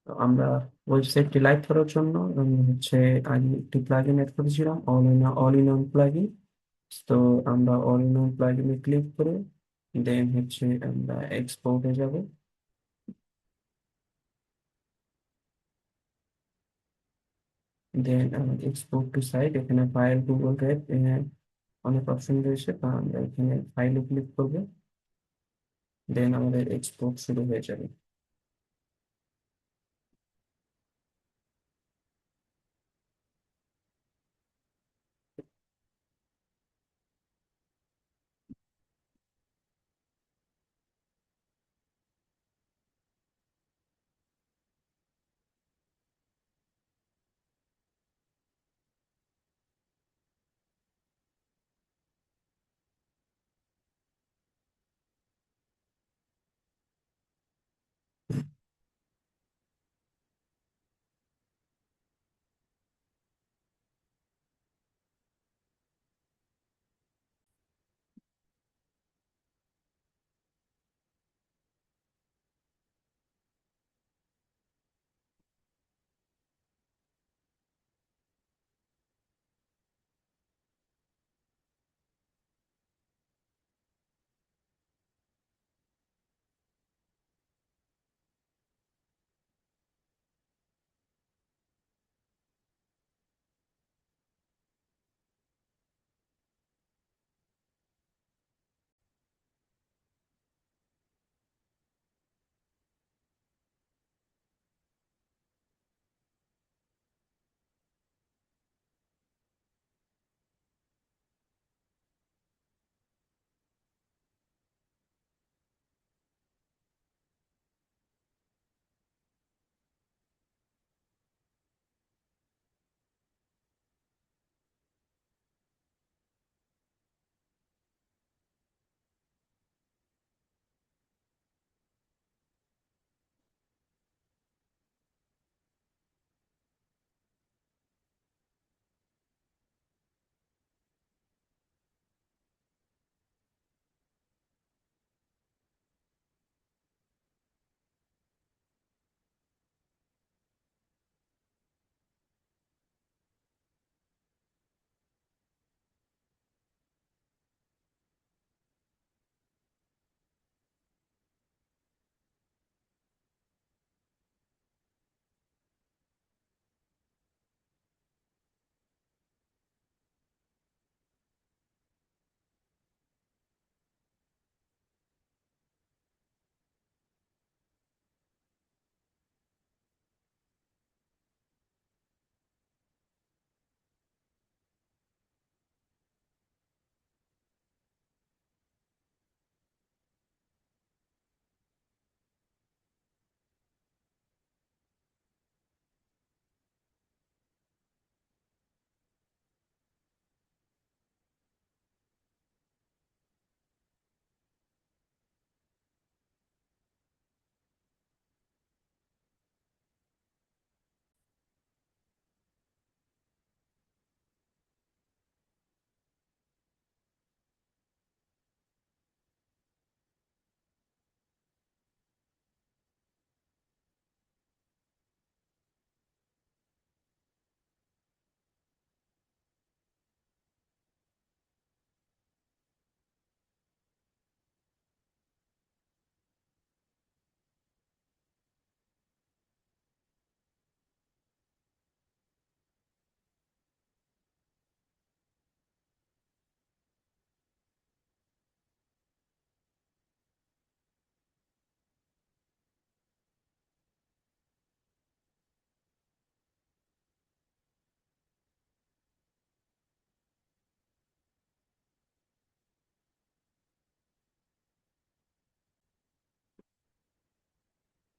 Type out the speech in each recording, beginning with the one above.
আমরা ওয়েবসাইটটি লাইভ করার জন্য হচ্ছে আগে একটি প্লাগইন এড করেছিলাম, অল ইন ওয়ান প্লাগইন। তো আমরা অল ইন ওয়ান প্লাগইনে ক্লিক করে দেন হচ্ছে আমরা এক্সপোর্টে যাব। দেন এক্সপোর্ট টু সাইট, এখানে ফাইল, গুগল ড্রাইভ, অনেক অপশন রয়েছে, তা আমরা এখানে ফাইলে ক্লিক করব। দেন আমাদের এক্সপোর্ট শুরু হয়ে যাবে।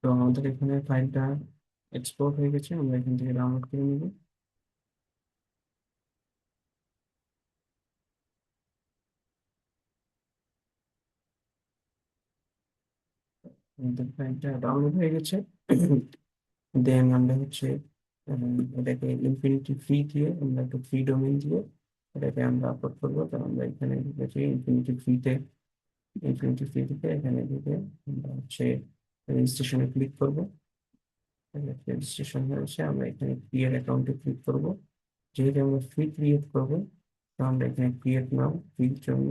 তো আমাদের এখানে ফাইলটা এক্সপোর্ট হয়ে গেছে, আমরা এখান থেকে ডাউনলোড করে নিব। আমাদের ফাইলটা ডাউনলোড হয়ে গেছে। দেন আমরা হচ্ছে এটাকে ইনফিনিটি ফ্রি দিয়ে, আমরা একটা ফ্রি ডোমেইন দিয়ে এটাকে আমরা আপলোড করবো। তো আমরা এখানে ঢুকেছি ইনফিনিটি ফ্রি থেকে এখানে ঢুকে আমরা হচ্ছে রেজিস্ট্রেশনে ক্লিক করব। রেজিস্ট্রেশন হয়েছে, আমরা এখানে ক্রিয়েট অ্যাকাউন্টে ক্লিক করব। যেহেতু আমরা ফ্রি ক্রিয়েট করব, তো আমরা এখানে ক্রিয়েট নাও ফ্রির জন্য।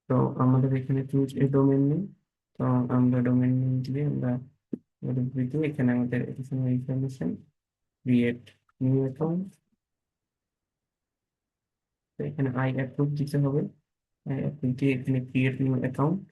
তো আমাদের এখানে চুজ এ ডোমেন নেই। তো আমরা ডোমেন নেম দিয়ে আমরা দিয়ে এখানে আমাদের additional information create new account. তো এখানে আই অ্যাপ্রুভ দিতে হবে। আই অ্যাপ্রুভ দিয়ে এখানে ক্রিয়েট নিউ অ্যাকাউন্ট।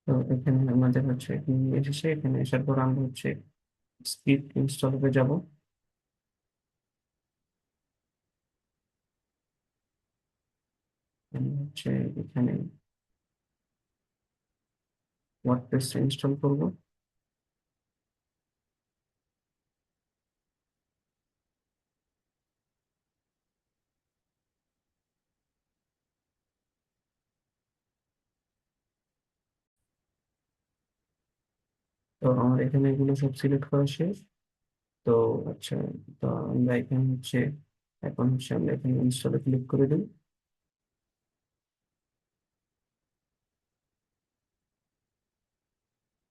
তো এখানে আমাদের হচ্ছে এসেছে, এখানে আসার পর আমরা হচ্ছে স্ক্রিপ্ট ইনস্টলে যাব। আমি হচ্ছে এখানে ওয়ার্ডপ্রেস ইনস্টল করব। তো আমার এখানে এগুলো সব সিলেক্ট করা শেষ। তো আচ্ছা, তো আমরা এখানে হচ্ছে এখন হচ্ছে আমরা এখানে ইনস্টলে ক্লিক করে দিই।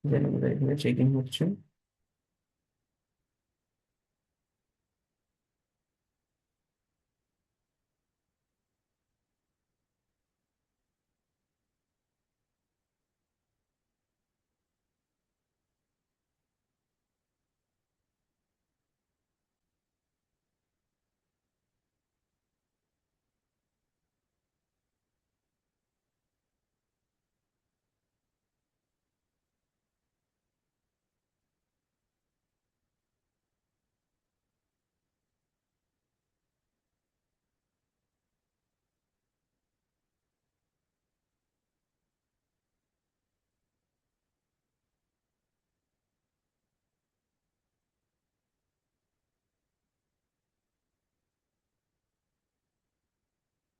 দেন আমাদের এখানে চেকিং হচ্ছে।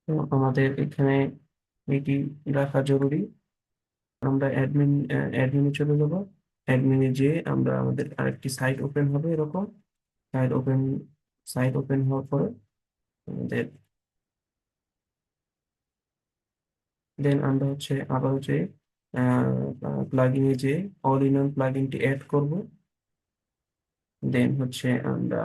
তো আমাদের এখানে এটি রাখা জরুরি। আমরা অ্যাডমিনে চলে যাব। অ্যাডমিনে যেয়ে আমরা আমাদের আরেকটি সাইট ওপেন হবে এরকম। সাইট ওপেন সাইট ওপেন হওয়ার পরে আমাদের দেন আমরা হচ্ছে আবার হচ্ছে প্লাগইনে যে অল ইন ওয়ান প্লাগইনটি অ্যাড করব। দেন হচ্ছে আমরা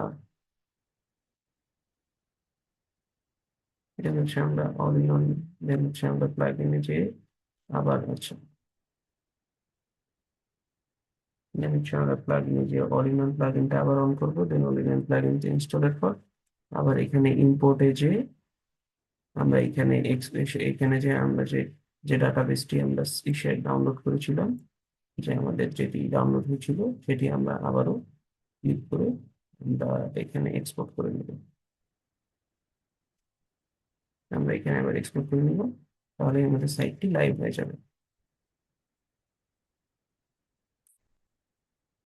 দেন হচ্ছে আমরা অল ইন ওয়ান দেন হচ্ছে আমরা প্লাগইনে যে আবার হচ্ছে দেন হচ্ছে আমরা প্লাগইনে যে অল ইন ওয়ান প্লাগইনটা আবার অন করব। দেন অল ইন ওয়ান প্লাগইনটা ইনস্টলের পর আবার এখানে ইম্পোর্টে যে আমরা এখানে এখানে যে আমরা যে ডাটাবেসটি আমরা ইসে ডাউনলোড করেছিলাম, যে আমাদের যেটি ডাউনলোড হয়েছিল সেটি আমরা আবারও ক্লিক করে আমরা এখানে এক্সপোর্ট করে নেব। আমরা এখানে আবার এক্সপোর্ট করে নেব, তাহলে আমাদের সাইটটি লাইভ হয়ে যাবে।